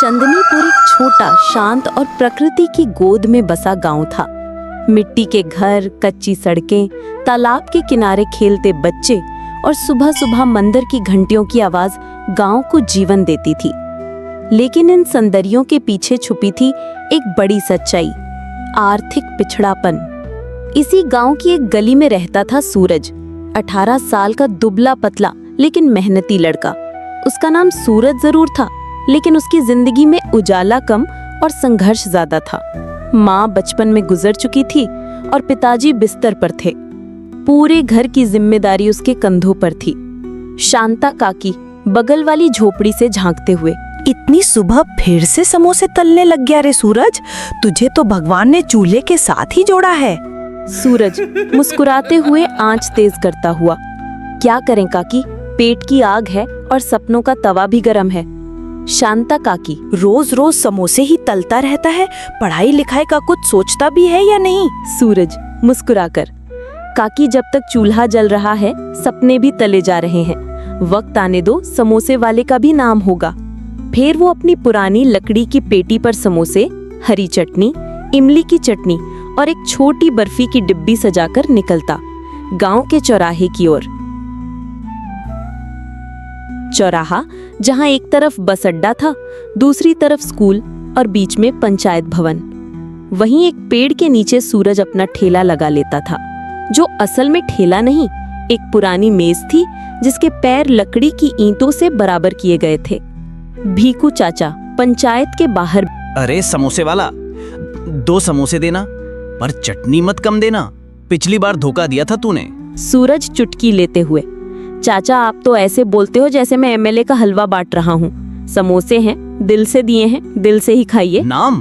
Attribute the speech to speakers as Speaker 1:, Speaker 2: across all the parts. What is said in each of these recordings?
Speaker 1: चंदनीपुर एक छोटा, शांत और प्रकृति की गोद में बसा गांव था। मिट्टी के घर, कच्ची सड़कें, तालाब के किनारे खेलते बच्चे और सुबह सुबह मंदिर की घंटियों की आवाज गांव को जीवन देती थी। लेकिन इन सौंदर्यों के पीछे छुपी थी एक बड़ी सच्चाई, आर्थिक पिछड़ापन। इसी गांव की एक गली में रहता था सूरज, 18 साल का दुबला पतला लेकिन मेहनती लड़का। उसका नाम सूरज जरूर था, लेकिन उसकी जिंदगी में उजाला कम और संघर्ष ज्यादा था। माँ बचपन में गुजर चुकी थी और पिताजी बिस्तर पर थे। पूरे घर की जिम्मेदारी उसके कंधों पर थी। शांता काकी बगल वाली झोपड़ी से झांकते हुए,
Speaker 2: इतनी सुबह फिर से समोसे तलने लग गया रे सूरज, तुझे तो भगवान ने चूल्हे के साथ ही जोड़ा है।
Speaker 1: सूरज मुस्कुराते हुए आंच तेज करता हुआ, क्या करें काकी, पेट की आग है और सपनों का तवा भी गर्म है। शांता काकी,
Speaker 2: रोज रोज समोसे ही तलता रहता है, पढ़ाई लिखाई का कुछ सोचता भी है या नहीं?
Speaker 1: सूरज मुस्कुराकर, काकी जब तक चूल्हा जल रहा है सपने भी तले जा रहे हैं। वक्त आने दो, समोसे वाले का भी नाम होगा। फिर वो अपनी पुरानी लकड़ी की पेटी पर समोसे, हरी चटनी, इमली की चटनी और एक छोटी बर्फी की डिब्बी सजाकर निकलता गांव के चौराहे की ओर। चौराहा जहां एक तरफ बस अड्डा था, दूसरी तरफ स्कूल और बीच में पंचायत भवन। वहीं एक पेड़ के नीचे सूरज अपना ठेला लगा लेता था, जो असल में ठेला नहीं, एक पुरानी मेज थी जिसके पैर लकड़ी की ईंटों से बराबर किए गए थे। भीकू चाचा पंचायत के बाहर,
Speaker 3: अरे समोसे वाला, 2 समोसे देना, पर चटनी मत कम देना, पिछली बार धोखा दिया था तूने।
Speaker 1: सूरज चुटकी लेते हुए, चाचा आप तो ऐसे बोलते हो जैसे मैं एमएलए का हलवा बांट रहा हूँ। समोसे हैं, दिल से दिए हैं, दिल से ही खाइए।
Speaker 3: नाम?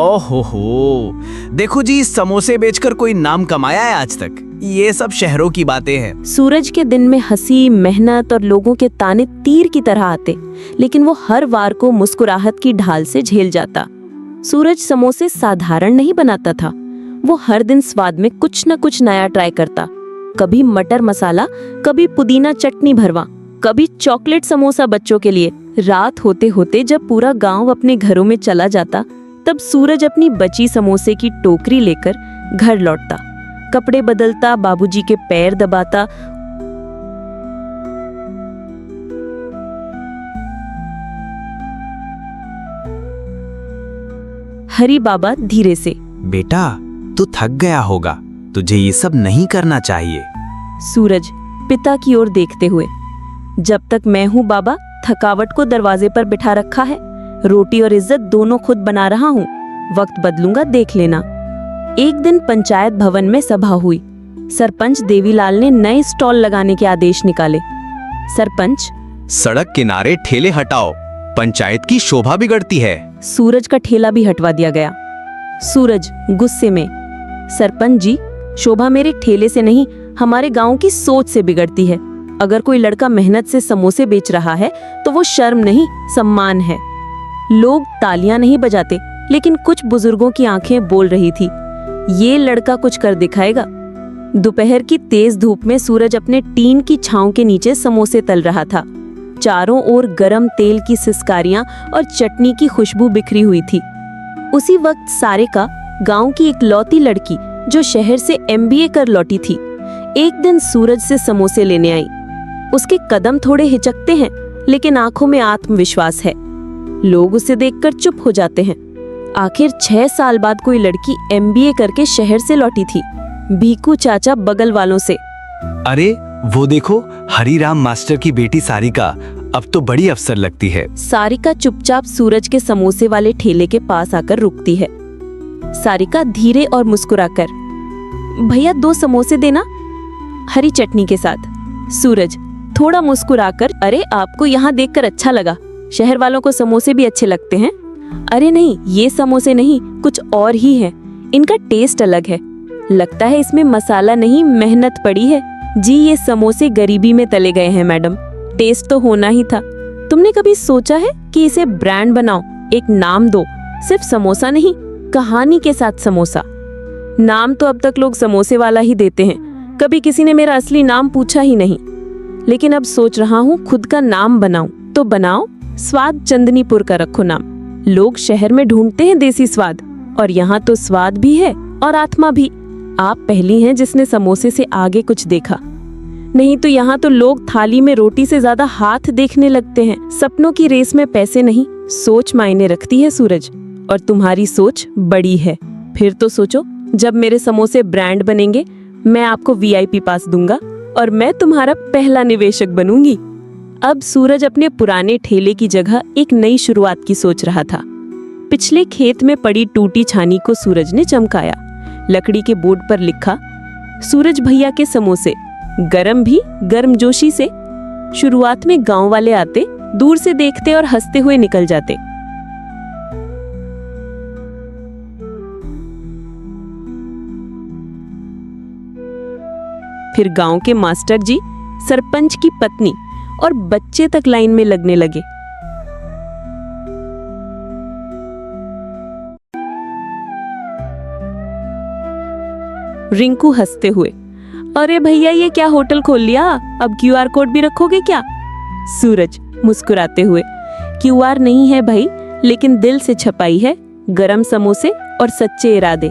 Speaker 3: ओहो, देखो जी, समोसे बेचकर कोई नाम कमाया है आज तक? ये सब शहरों की बातें हैं।
Speaker 1: सूरज के दिन में हंसी, मेहनत और लोगों के ताने तीर की तरह आते, लेकिन वो हर वार को मुस्कुराहट की ढाल से झेल जाता। सूरज समोसे साधारण नहीं बनाता था, वो हर दिन स्वाद में कुछ न कुछ नया ट्राई करता। कभी मटर मसाला, कभी पुदीना चटनी भरवा, कभी चॉकलेट समोसा बच्चों के लिए। रात होते होते जब पूरा गांव अपने घरों में चला जाता, तब सूरज अपनी बची समोसे की टोकरी लेकर घर लौटता, कपड़े बदलता, बाबूजी के पैर दबाता। हरी बाबा धीरे से,
Speaker 4: बेटा तू थक गया होगा, तुझे ये सब नहीं करना चाहिए।
Speaker 1: सूरज पिता की ओर देखते हुए, जब तक मैं हूँ बाबा, थकावट को दरवाजे पर बिठा रखा है, रोटी और इज्जत दोनों खुद बना रहा हूँ, वक्त बदलूंगा, देख लेना। एक दिन पंचायत भवन में सभा हुई। सरपंच देवीलाल ने नए स्टॉल लगाने के आदेश निकाले। सरपंच,
Speaker 4: सड़क किनारे ठेले हटाओ, पंचायत की शोभा बिगड़ती है।
Speaker 1: सूरज का ठेला भी हटवा दिया गया। सूरज गुस्से में, सरपंच जी, शोभा मेरे ठेले से नहीं, हमारे गांव की सोच से बिगड़ती है। अगर कोई लड़का मेहनत से समोसे बेच रहा है तो वो शर्म नहीं, सम्मान है। लोग तालियां नहीं बजाते, लेकिन कुछ बुजुर्गों की आंखें बोल रही थी, ये लड़का कुछ कर दिखाएगा। दोपहर की तेज धूप में सूरज अपने टीन की छांव के नीचे समोसे तल रहा था। चारों ओर गरम तेल की सिसकारियां और चटनी की खुशबू बिखरी हुई थी। उसी वक्त सारिका, गांव की इकलौती लड़की जो शहर से एमबीए कर लौटी थी, एक दिन सूरज से समोसे लेने आई। उसके कदम थोड़े हिचकते हैं, लेकिन आंखों में आत्मविश्वास है। लोग उसे देखकर चुप हो जाते हैं। आखिर 6 साल बाद कोई लड़की एमबीए करके शहर से लौटी थी। भीकू चाचा बगल वालों से,
Speaker 4: अरे वो देखो, हरीराम मास्टर की बेटी सारिका अब तो बड़ी अफसर लगती है।
Speaker 1: सारिका चुपचाप सूरज के समोसे वाले ठेले के पास आकर रुकती है। सारिका धीरे और मुस्कुराकर, भैया 2 समोसे देना, हरी चटनी के साथ। सूरज थोड़ा मुस्कुराकर, अरे आपको यहाँ देखकर अच्छा लगा, शहर वालों को समोसे भी अच्छे लगते हैं। अरे नहीं, ये समोसे नहीं, कुछ और ही है, इनका टेस्ट अलग है, लगता है इसमें मसाला नहीं, मेहनत पड़ी है। जी ये समोसे गरीबी में तले गए हैं मैडम, टेस्ट तो होना ही था। तुमने कभी सोचा है कि इसे ब्रांड बनाओ, एक नाम दो, सिर्फ समोसा नहीं, कहानी के साथ समोसा। नाम तो अब तक लोग समोसे वाला ही देते हैं, कभी किसी ने मेरा असली नाम पूछा ही नहीं। लेकिन अब सोच रहा हूँ खुद का नाम बनाऊं, तो बनाओ, स्वाद चंदनीपुर का रखो नाम। लोग शहर में ढूंढते हैं देसी स्वाद, और यहाँ तो स्वाद भी है और आत्मा भी। आप पहली हैं जिसने समोसे से आगे कुछ देखा। नहीं तो यहाँ तो लोग थाली में रोटी से ज्यादा हाथ देखने लगते हैं। सपनों की रेस में पैसे नहीं, सोच मायने रखती है सूरज, और तुम्हारी सोच बड़ी है। फिर तो सोचो, जब मेरे समोसे ब्रांड बनेंगे, मैं आपको VIP पास दूंगा और मैं तुम्हारा पहला निवेशक बनूंगी। अब सूरज अपने पुराने ठेले की जगह एक नई शुरुआत की सोच रहा था। पिछले खेत में पड़ी टूटी छानी को सूरज ने चमकाया। लकड़ी के बोर्ड पर लिखा, सूरज भैया के समोसे, गरम भी गर्मजोशी से। शुरुआत में गांव वाले आते, दूर से देखते और हंसते हुए निकल जाते। फिर गांव के मास्टर जी, सरपंच की पत्नी और बच्चे तक लाइन में लगने लगे। रिंकू हंसते हुए, अरे भैया ये क्या होटल खोल लिया, अब QR कोड भी रखोगे क्या? सूरज मुस्कुराते हुए, QR नहीं है भाई, लेकिन दिल से छपाई है, गरम समोसे और सच्चे इरादे।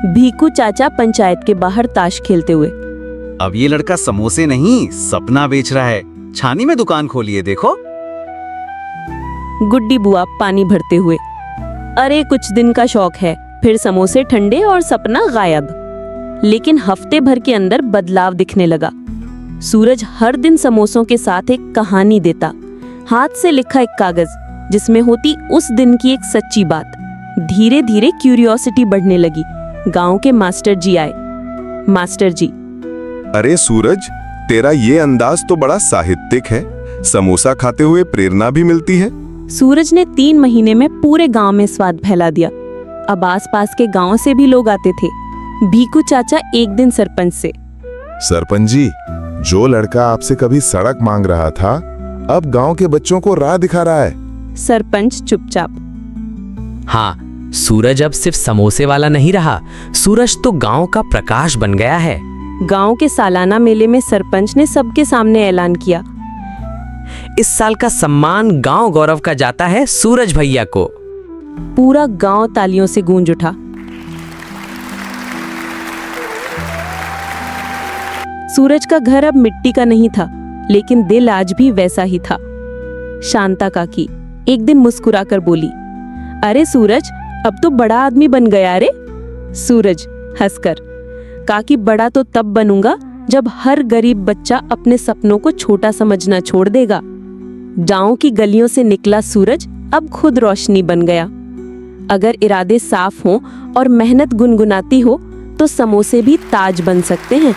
Speaker 1: भीकू चाचा पंचायत के बाहर ताश खेलते हुए,
Speaker 3: अब ये लड़का समोसे नहीं सपना बेच रहा है, छानी में दुकान खोलिए देखो।
Speaker 1: गुड्डी बुआ पानी भरते हुए, अरे कुछ दिन का शौक है, फिर समोसे ठंडे और सपना गायब। लेकिन हफ्ते भर के अंदर बदलाव दिखने लगा। सूरज हर दिन समोसों के साथ एक कहानी देता, हाथ से लिखा एक कागज जिसमें होती उस दिन की एक सच्ची बात। धीरे धीरे क्यूरियोसिटी बढ़ने लगी। गांव के मास्टर जी आए। मास्टर जी,
Speaker 5: अरे सूरज, तेरा ये अंदाज तो बड़ा साहित्यिक है। समोसा खाते हुए प्रेरणा भी मिलती है।
Speaker 1: सूरज ने 3 महीने में पूरे गांव में स्वाद फैला दिया। अब आसपास के गांव से भी लोग आते थे। भीकू चाचा एक दिन सरपंच से,
Speaker 5: सरपंच जी, जो लड़का आपसे कभी सड़क मांग रहा था, अब गांव के बच्चों को राह दिखा रहा है।
Speaker 1: सरपंच चुपचाप,
Speaker 6: हाँ, सूरज अब सिर्फ समोसे वाला नहीं रहा, सूरज तो गांव का प्रकाश बन गया है।
Speaker 1: गांव के सालाना मेले में सरपंच ने सबके सामने ऐलान किया,
Speaker 6: इस साल का सम्मान गांव गौरव का जाता है सूरज भैया को।
Speaker 1: पूरा गांव तालियों से गूंज उठा। सूरज का घर अब मिट्टी का नहीं था, लेकिन दिल आज भी वैसा ही था। शांता काकी एक दिन मुस्कुराकर बोली, अरे सूरज, अब तो बड़ा आदमी बन गया रे। सूरज हंसकर, काकी बड़ा तो तब बनूंगा जब हर गरीब बच्चा अपने सपनों को छोटा समझना छोड़ देगा। गांव की गलियों से निकला सूरज अब खुद रोशनी बन गया। अगर इरादे साफ हों और मेहनत गुनगुनाती हो तो समोसे भी ताज बन सकते हैं।